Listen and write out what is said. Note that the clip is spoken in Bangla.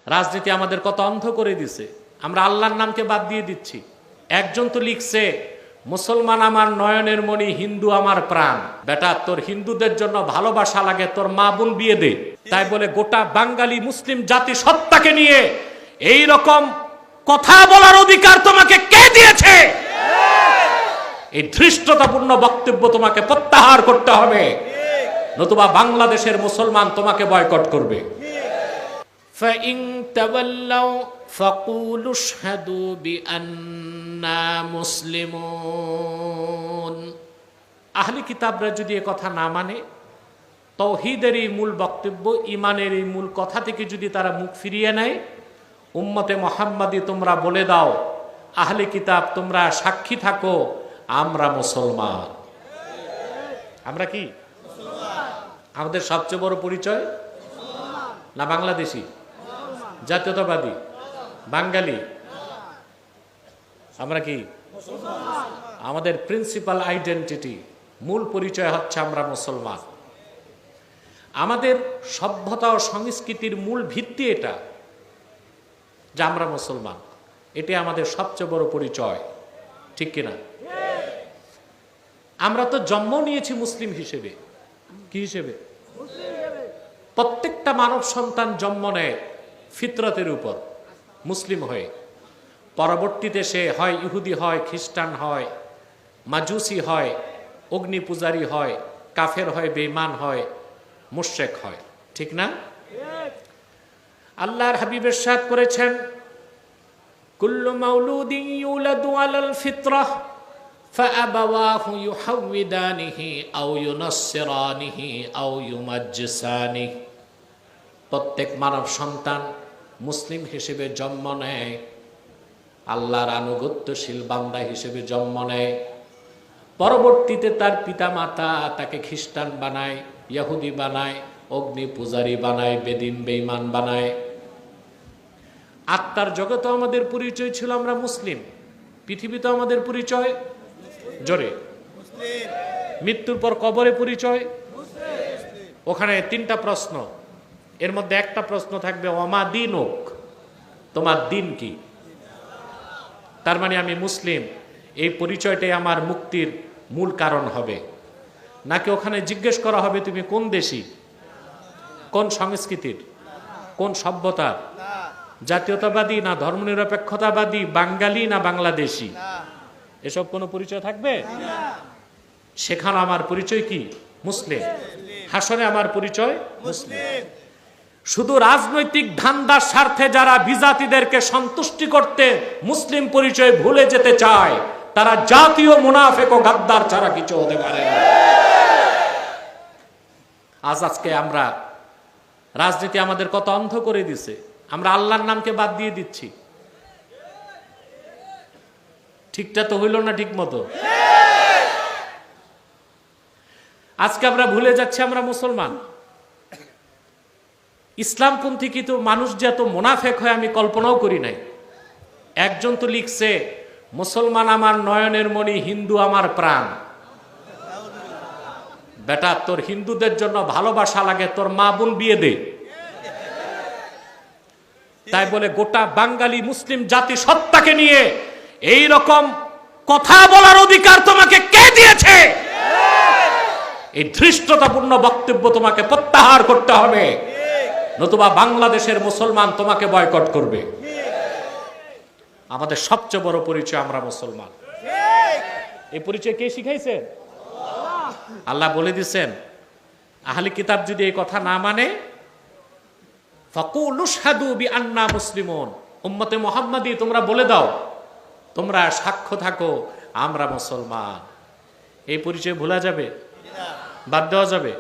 রাজনীতি আমাদের কত অন্ধ করে দিছে, আমরা আল্লাহর নামকে বাদ দিয়ে দিচ্ছি। একজন তো লিখছে, মুসলমান আমার নয়নের মণি, হিন্দু আমার প্রাণ। বেটা, তোর হিন্দুদের জন্য ভালোবাসা লাগে, তোর মা বোন বিয়ে দে। তাই বলে গোটা বাঙালি মুসলিম জাতি সত্তাকে নিয়ে এই রকম কথা বলার অধিকার তোমাকে কে দিয়েছে? এই ধৃষ্টতাপূর্ণ বক্তব্য তোমাকে প্রত্যাহার করতে হবে, নতুবা বাংলাদেশের মুসলমান তোমাকে বয়কট করবে। فَإِن تَوَلَّوْا فَقُولُوا اشْهَدُوا بِأَنَّا مُسْلِمُونَ। আহলে কিতাবরা যদি এ কথা না মানে, তাওহীদের এই মূল বক্তব্য, ঈমানের এই মূল কথা থেকে যদি তারা মুখ ফিরিয়ে নেয়, উম্মতে মুহাম্মাদি তোমরা বলে দাও, আহলে কিতাব তোমরা সাক্ষী থাকো, আমরা মুসলমান। আমরা কি আমাদের সবচেয়ে বড় পরিচয় না বাংলাদেশি, জাতীয়তাবাদী, বাঙালি? আমরা কি? আমাদের প্রিন্সিপাল আইডেন্টিটি, মূল পরিচয় হচ্ছে আমরা মুসলমান। আমাদের সভ্যতা ও সংস্কৃতির মূল ভিত্তি এটা যে আমরা মুসলমান। এটি আমাদের সবচেয়ে বড় পরিচয়, ঠিক কিনা? আমরা তো জন্ম নিয়েছি মুসলিম হিসেবে। কি হিসেবে? প্রত্যেকটা মানব সন্তান জন্ম নেয় ফিতরতের উপর, মুসলিম হয়ে। পরবর্তীতে সে হয় ইহুদি হয়, খ্রিস্টান হয়, মাজুসি হয়, অগ্নি পূজারী হয়, কাফের হয়, বেঈমান হয়, মুশরিক হয়, ঠিক না? আল্লাহর হাবিব ইরশাদ করেছেন, কুল্লু মাউলুদিন ইউলাদু আলাল ফিতরাহ ফাআবাওয়াহু ইউহাউইদানিহি আও ইউনাসসিরানিহি আও ইউমাজ্জিসানিহি। প্রত্যেক মানব সন্তান মুসলিম হিসেবে জন্ম নেয়, আল্লাহর আনুগত্যশীল বান্দা হিসেবে জন্ম নেয়। পরবর্তীতে তার পিতা মাতা তাকে খ্রিস্টান বানায়, ইহুদি বানায়, অগ্নি পূজারী বানায়, বেদিন বেঈমান বানায়। আত্মার জগতে আমাদের পরিচয় ছিল আমরা মুসলিম, পৃথিবীতে আমাদের পরিচয় জোরে মৃত্যুর পর কবরে পরিচয়। ওখানে তিনটা প্রশ্ন, এর মধ্যে একটা প্রশ্ন থাকবে ওমা দীনুক, তোমার দিন কি? তার মানে আমি মুসলিম, এই পরিচয়টাই আমার মুক্তির মূল কারণ হবে। নাকি ওখানে জিজ্ঞেস করা হবে তুমি কোন দেশি, কোন সংস্কৃতির, কোন সভ্যতার, জাতীয়তাবাদী না ধর্মনিরপেক্ষতাবাদী, বাঙালি না বাংলাদেশি? এসব কোনো পরিচয় থাকবে? সেখানে আমার পরিচয় কি? মুসলিম। হাসরে আমার পরিচয় মুসলিম। শুধু রাজনৈতিক ধান্দার স্বার্থে যারা বিজাতিদেরকে সন্তুষ্টি করতে মুসলিম পরিচয় ভুলে যেতে চায়, তারা জাতীয় মুনাফিক ও গাদ্দার ছাড়া কিছু হতে পারে না। আজকে আমরা রাজনীতি আমাদের কত অন্ধ করে দিছে, আমরা আল্লাহর নামকে বাদ দিয়ে দিচ্ছি। ঠিকটা তো হইল না ঠিক মতো? আজকে আমরা ভুলে যাচ্ছি আমরা মুসলমান। ইসলামপন্থী কিন্তু মানুষ যে এত মুনাফেক হয় আমি কল্পনাও করি নাই। একজন তো লিখছে, মুসলমান আমার নয়নের মণি, হিন্দু আমার প্রাণ। বেটা, তোর হিন্দুদের জন্য ভালোবাসা লাগে, তোর মা বোন বিয়ে দে। তাই বলে গোটা বাঙালি মুসলিম জাতি সত্তাকে নিয়ে এই রকম কথা বলার অধিকার তোমাকে কে দিয়েছে? এই ধৃষ্টতাপূর্ণ বক্তব্য তোমাকে প্রত্যাহার করতে হবে, নতুবা বাংলাদেশের মুসলমান তোমাকে বয়কট করবে। আমাদের সবচেয়ে বড় পরিচয় আমরা মুসলমান। এই পরিচয় কে শিখাইছে? আল্লাহ বলে দিচ্ছেন, আহলে কিতাব যদি এই কথা না মানে, ফাকুলু শাহাদু বিআন্না মুসলিমুন, উম্মতে মুহাম্মাদি তোমরা বলে দাও, তোমরা সাক্ষ্য থাকো আমরা মুসলমান। এই পরিচয় ভোলা যাবে? বাদ দেওয়া যাবে?